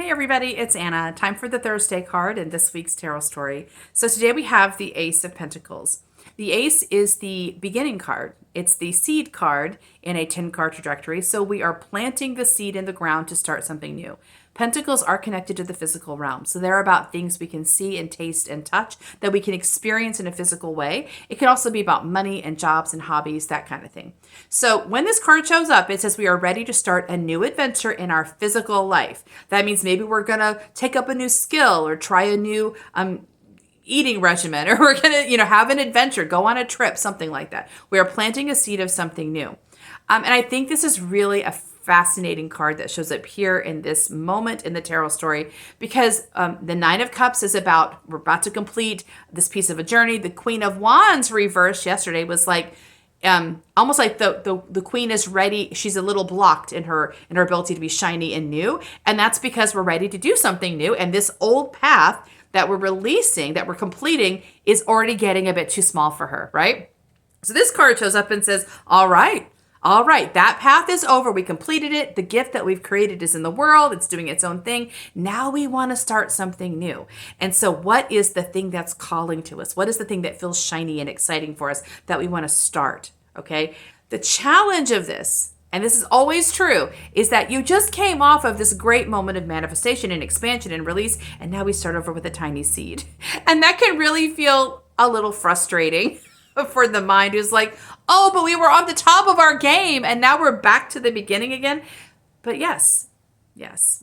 Hey everybody, it's Anna. Time for the Thursday card in this week's tarot story. So today we have the Ace of Pentacles. The Ace is the beginning card. It's the seed card in a 10-card trajectory. So we are planting the seed in the ground to start something new. Pentacles are connected to the physical realm. So they're about things we can see and taste and touch that we can experience in a physical way. It can also be about money and jobs and hobbies, that kind of thing. So when this card shows up, it says we are ready to start a new adventure in our physical life. That means maybe we're going to take up a new skill or try a new eating regimen, or we're going to, have an adventure, go on a trip, something like that. We are planting a seed of something new. And I think this is really a fascinating card that shows up here in this moment in the tarot story, because the Nine of Cups is about, we're about to complete this piece of a journey. The Queen of Wands reversed yesterday was like, almost like the queen is ready. She's a little blocked in her ability to be shiny and new. And that's because we're ready to do something new. And this old path that we're releasing, that we're completing, is already getting a bit too small for her, right? So this card shows up and says, all right, that path is over. We completed it. The gift that we've created is in the world. It's doing its own thing. Now we want to start something new. And so what is the thing that's calling to us? What is the thing that feels shiny and exciting for us that we want to start? Okay. The challenge of this, and this is always true, is that you just came off of this great moment of manifestation and expansion and release, and now we start over with a tiny seed. And that can really feel a little frustrating for the mind, who's like, oh, but we were on the top of our game and now we're back to the beginning again. But yes.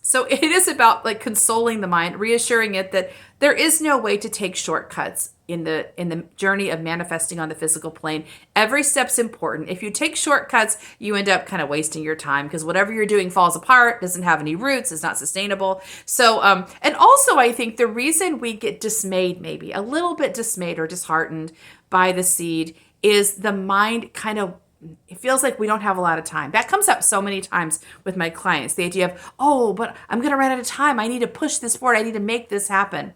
So it is about like consoling the mind, reassuring it that there is no way to take shortcuts in the journey of manifesting on the physical plane. Every step's important. If you take shortcuts, you end up kind of wasting your time, because whatever you're doing falls apart, doesn't have any roots, is not sustainable. So, and also I think the reason we get dismayed, maybe a little bit dismayed or disheartened by the seed, is the mind kind of, it feels like we don't have a lot of time. That comes up so many times with my clients. The idea of, oh, but I'm going to run out of time. I need to push this forward. I need to make this happen,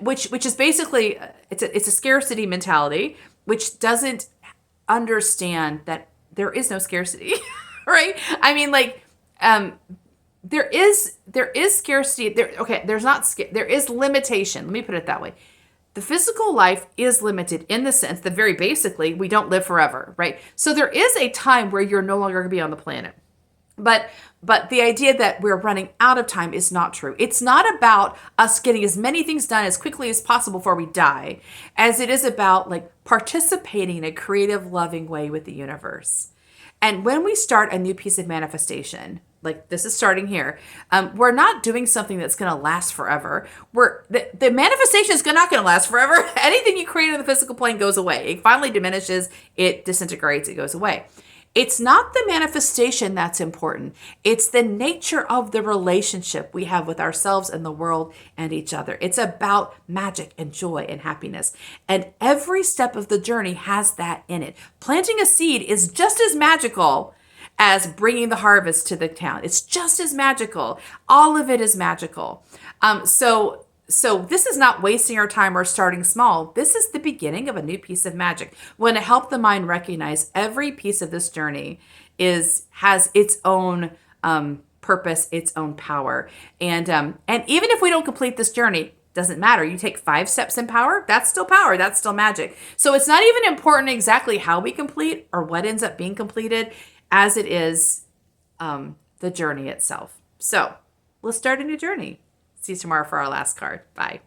which is basically, it's a scarcity mentality, which doesn't understand that there is no scarcity, right? I mean, like, there is scarcity. There is limitation. Let me put it that way. The physical life is limited in the sense that very basically we don't live forever, right? So there is a time where you're no longer going to be on the planet. But the idea that we're running out of time is not true. It's not about us getting as many things done as quickly as possible before we die, as it is about like participating in a creative, loving way with the universe. And when we start a new piece of manifestation, like this is starting here, we're not doing something that's going to last forever. The manifestation is not going to last forever. Anything you create on the physical plane goes away. It finally diminishes, it disintegrates, it goes away. It's not the manifestation that's important. It's the nature of the relationship we have with ourselves and the world and each other. It's about magic and joy and happiness. And every step of the journey has that in it. Planting a seed is just as magical as bringing the harvest to the town. It's just as magical. All of it is magical. So this is not wasting our time or starting small. This is the beginning of a new piece of magic. When it help the mind recognize every piece of this journey has its own purpose, its own power. And even if we don't complete this journey, doesn't matter. You take 5 steps in power, that's still power, that's still magic. So it's not even important exactly how we complete or what ends up being completed, as it is the journey itself. So let's start a new journey. See you tomorrow for our last card. Bye.